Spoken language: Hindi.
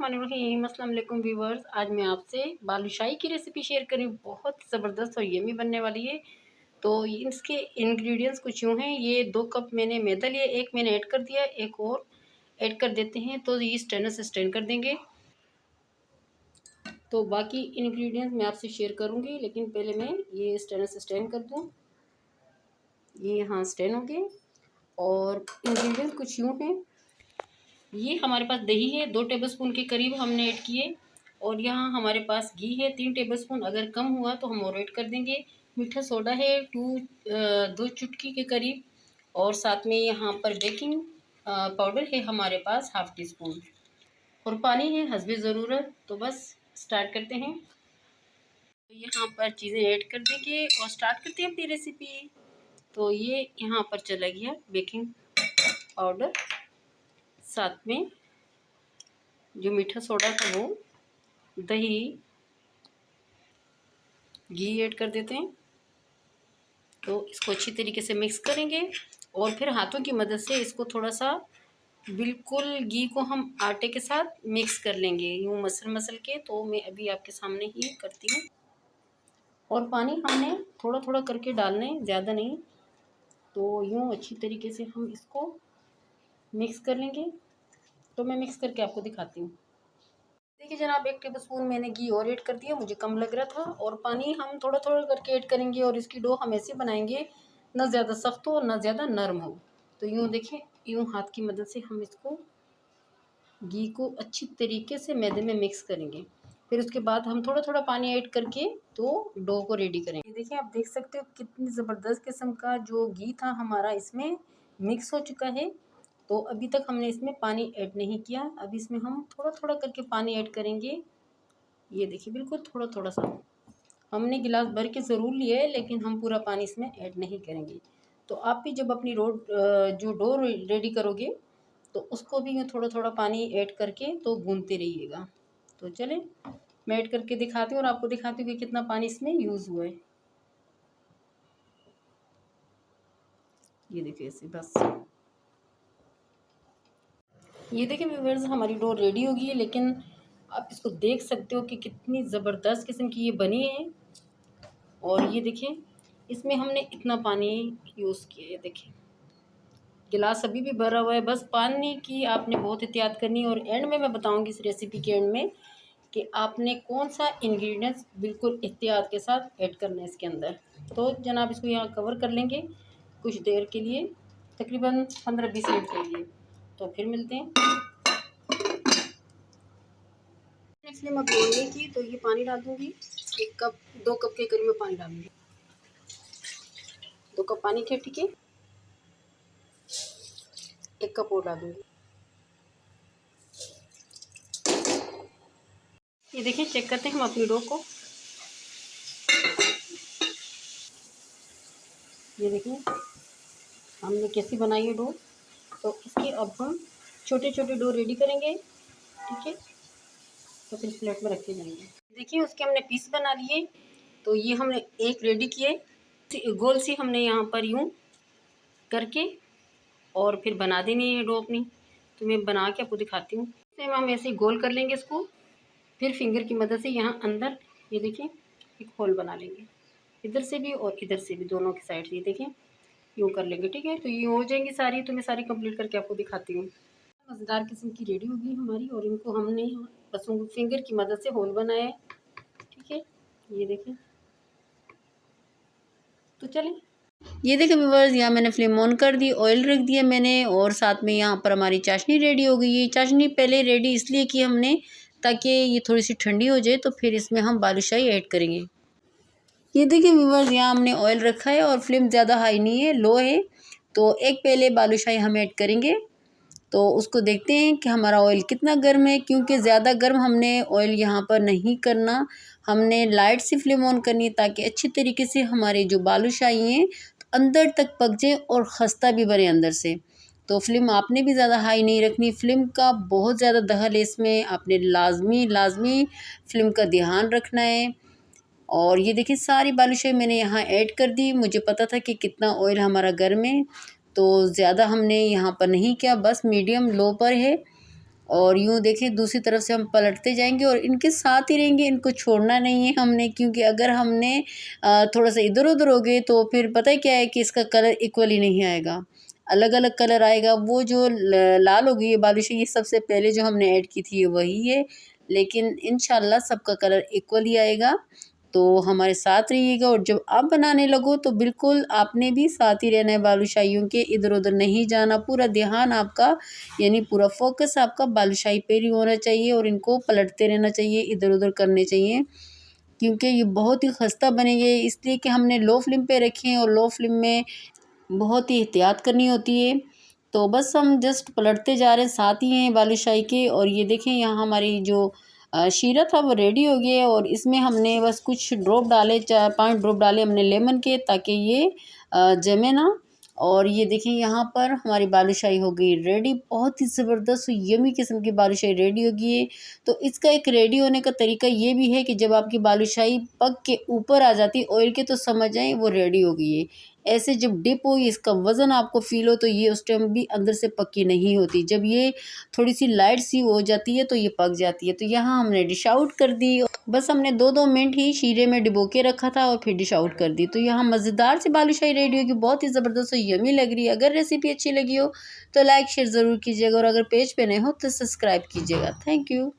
बिस्मिल्लाहिर्रहमानिर्रहीम। अस्सलाम वालेकुम व्यूअर्स, आज मैं आपसे बालूशाही की रेसिपी शेयर करी। बहुत ज़बरदस्त और यम्मी बनने वाली है। तो इसके इंग्रेडिएंट्स कुछ यूँ हैं। ये 2 कप मैंने मैदा लिया, एक मैंने ऐड कर दिया, एक और ऐड कर देते हैं तो ये स्ट्रेनर से स्ट्रेन कर देंगे। तो बाकी इंग्रेडिएंट्स मैं आपसे शेयर करूँगी, लेकिन पहले मैं ये स्ट्रेनर से स्ट्रेन कर दूँ। ये यहाँ स्ट्रेन हो गए। और इंग्रेडिएंट्स कुछ यूँ हैं। ये हमारे पास दही है 2 टेबलस्पून के करीब हमने ऐड किए। और यहाँ हमारे पास घी है 3 टेबलस्पून, अगर कम हुआ तो हम और ऐड कर देंगे। मीठा सोडा है 2 चुटकी के करीब। और साथ में यहाँ पर बेकिंग पाउडर है हमारे पास ½ टीस्पून। और पानी है हस्बे ज़रूरत। तो बस स्टार्ट करते हैं। तो यहाँ पर चीज़ें ऐड कर देंगे और स्टार्ट करते हैं अपनी रेसिपी। तो ये यहाँ पर चला गया बेकिंग पाउडर, साथ में जो मीठा सोडा था वो, दही, घी ऐड कर देते हैं। तो इसको अच्छी तरीके से मिक्स करेंगे और फिर हाथों की मदद से इसको थोड़ा सा बिल्कुल घी को हम आटे के साथ मिक्स कर लेंगे, यूँ मसल मसल के। तो मैं अभी आपके सामने ही करती हूँ। और पानी हमने थोड़ा थोड़ा करके डालना है, ज़्यादा नहीं। तो यूँ अच्छी तरीके से हम इसको मिक्स कर लेंगे। तो मैं मिक्स करके आपको दिखाती हूँ। देखिए जनाब, 1 टेबलस्पून मैंने घी और ऐड कर दिया, मुझे कम लग रहा था। और पानी हम थोड़ा थोड़ा करके ऐड करेंगे। और इसकी डो हम ऐसे बनाएंगे, ना ज़्यादा सख्त हो और ना ज़्यादा नरम हो। तो यूँ देखें, यूँ हाथ की मदद से हम इसको घी को अच्छी तरीके से मैदे में मिक्स करेंगे। फिर उसके बाद हम थोड़ा थोड़ा पानी ऐड करके तो डो को रेडी करेंगे। देखिए आप देख सकते हो कितनी ज़बरदस्त किस्म का जो घी था हमारा इसमें मिक्स हो चुका है। तो अभी तक हमने इसमें पानी ऐड नहीं किया। अब इसमें हम थोड़ा थोड़ा करके पानी ऐड करेंगे। ये देखिए बिल्कुल थोड़ा थोड़ा सा हमने गिलास भर के ज़रूर लिया है, लेकिन हम पूरा पानी इसमें ऐड नहीं करेंगे। तो आप भी जब अपनी जो डो रेडी करोगे तो उसको भी थोड़ा थोड़ा पानी ऐड करके तो गूंथते रहिएगा। तो चलें, मैं ऐड करके दिखाती हूँ और आपको दिखाती हूँ कि कितना पानी इसमें यूज़ हुआ है। ये देखिए ऐसे बस। ये देखिए व्यूअर्स, हमारी डो रेडी होगी है, लेकिन आप इसको देख सकते हो कि कितनी ज़बरदस्त किस्म की ये बनी है। और ये देखिए इसमें हमने इतना पानी यूज़ किया है। देखिए गिलास अभी भी भरा हुआ है। बस पानी की आपने बहुत एहतियात करनी है। और एंड में मैं बताऊंगी इस रेसिपी के एंड में कि आपने कौन सा इंग्रेडिएंट्स बिल्कुल एहतियात के साथ ऐड करना है इसके अंदर। तो जनाब इसको यहाँ कवर कर लेंगे कुछ देर के लिए, तकरीबन 15-20 मिनट के लिए। तो फिर मिलते हैं। फ्लेम अब ऑन नहीं की, तो ये पानी डाल दूँगी। 1 कप 2 कप के करीब में पानी डालूँगी। 2 कप पानी थे, ठीक है। 1 कप और डाल दूँगी। ये देखिए चेक करते हैं हम अपनी डो को। ये देखिए हमने कैसी बनाई है डो। तो इसके अब हम छोटे छोटे डो रेडी करेंगे, ठीक है। तो फिर प्लेट में रखे जाएंगे। देखिए उसके हमने पीस बना लिए। तो ये हमने एक रेडी किए, गोल सी हमने यहाँ पर यूँ करके और फिर बना देनी है डो अपनी। तो मैं बना के आपको दिखाती हूँ। सेम हम ऐसे ही गोल कर लेंगे इसको। फिर फिंगर की मदद से यहाँ अंदर ये देखिए एक होल बना लेंगे, इधर से भी और इधर से भी, दोनों की साइड से। ये देखिए यूँ कर लेंगे, ठीक है। तो ये हो जाएंगी सारी। तो मैं सारी कंप्लीट करके आपको दिखाती हूँ। मज़ेदार किस्म की रेडी होगी हमारी। और इनको हमने बस फिंगर की मदद से होल बनाया है, ठीक है। ये देखें। तो चलें, ये देखिए व्यूअर्स, यहाँ मैंने फ्लेम ऑन कर दी, ऑयल रख दिया मैंने। और साथ में यहाँ पर हमारी चाशनी रेडी हो गई है। चाशनी पहले रेडी इसलिए की हमने ताकि ये थोड़ी सी ठंडी हो जाए, तो फिर इसमें हम बालूशाही ऐड करेंगे। ये देखिए व्यूअर्स, यहाँ हमने ऑयल रखा है और फ्लेम ज़्यादा हाई नहीं है, लो है। तो एक पहले बालूशाही हम ऐड करेंगे। तो उसको देखते हैं कि हमारा ऑयल कितना गर्म है, क्योंकि ज़्यादा गर्म हमने ऑयल यहाँ पर नहीं करना। हमने लाइट सी फ्लेम ऑन करनी है ताकि अच्छी तरीके से हमारे जो बालूशाही हैं अंदर तक पक जाए और खस्ता भी बने अंदर से। तो फ्लेम आपने भी ज़्यादा हाई नहीं रखनी। फ्लेम का बहुत ज़्यादा दखल है इसमें, आपने लाजमी फ्लेम का ध्यान रखना है। और ये देखिए सारी बालूशाही मैंने यहाँ ऐड कर दी। मुझे पता था कि कितना ऑयल हमारा गर्म है, तो ज़्यादा हमने यहाँ पर नहीं किया, बस मीडियम लो पर है। और यूँ देखिए दूसरी तरफ से हम पलटते जाएंगे और इनके साथ ही रहेंगे, इनको छोड़ना नहीं है हमने, क्योंकि अगर हमने थोड़ा सा इधर उधर हो गए तो फिर पता है क्या है कि इसका कलर इक्वली नहीं आएगा, अलग अलग कलर आएगा। वो जो लाल हो गई है बालूशाही, ये सबसे पहले जो हमने ऐड की थी वही है, लेकिन इंशाल्लाह सबका कलर इक्वली आएगा। तो हमारे साथ रहिएगा और जब आप बनाने लगो तो बिल्कुल आपने भी साथ ही रहना है बालूशाहियों के, इधर उधर नहीं जाना। पूरा ध्यान आपका यानी पूरा फोकस आपका बालूशाही पे ही होना चाहिए और इनको पलटते रहना चाहिए, इधर उधर करने चाहिए, क्योंकि ये बहुत ही खस्ता बनेंगे। इसलिए कि हमने लो फ्लेम पे रखे हैं और लो फ्लेम में बहुत ही एहतियात करनी होती है। तो बस हम जस्ट पलटते जा रहे हैं, साथ ही हैं बालूशाही के। और ये देखें यहाँ हमारी जो शीरा था वो रेडी हो गया है और इसमें हमने बस कुछ ड्रॉप डाले, 4-5 ड्रॉप डाले हमने लेमन के, ताकि ये जमे ना। और ये देखें यहाँ पर हमारी बालूशाही हो गई रेडी, बहुत ही ज़बरदस्त यमी किस्म की बालूशाही रेडी हो गई है। तो इसका एक रेडी होने का तरीका ये भी है कि जब आपकी बालूशाही पक के ऊपर आ जाती है ऑयल के, तो समझ जाएं वो रेडी हो गई है। ऐसे जब डिप हो, इसका वज़न आपको फील हो, तो ये उस टाइम भी अंदर से पक्की नहीं होती। जब ये थोड़ी सी लाइट सी हो जाती है तो ये पक जाती है। तो यहाँ हमने डिश आउट कर दी, बस हमने 2-2 मिनट ही शीरे में डिबो के रखा था और फिर डिश आउट कर दी। तो यहाँ मज़ेदार सी बालूशाही रेडी होगी, बहुत ही ज़बरदस्त और यमी लग रही है। अगर रेसिपी अच्छी लगी हो तो लाइक शेयर ज़रूर कीजिएगा और अगर पेज पे नए हो तो सब्सक्राइब कीजिएगा। Thank you.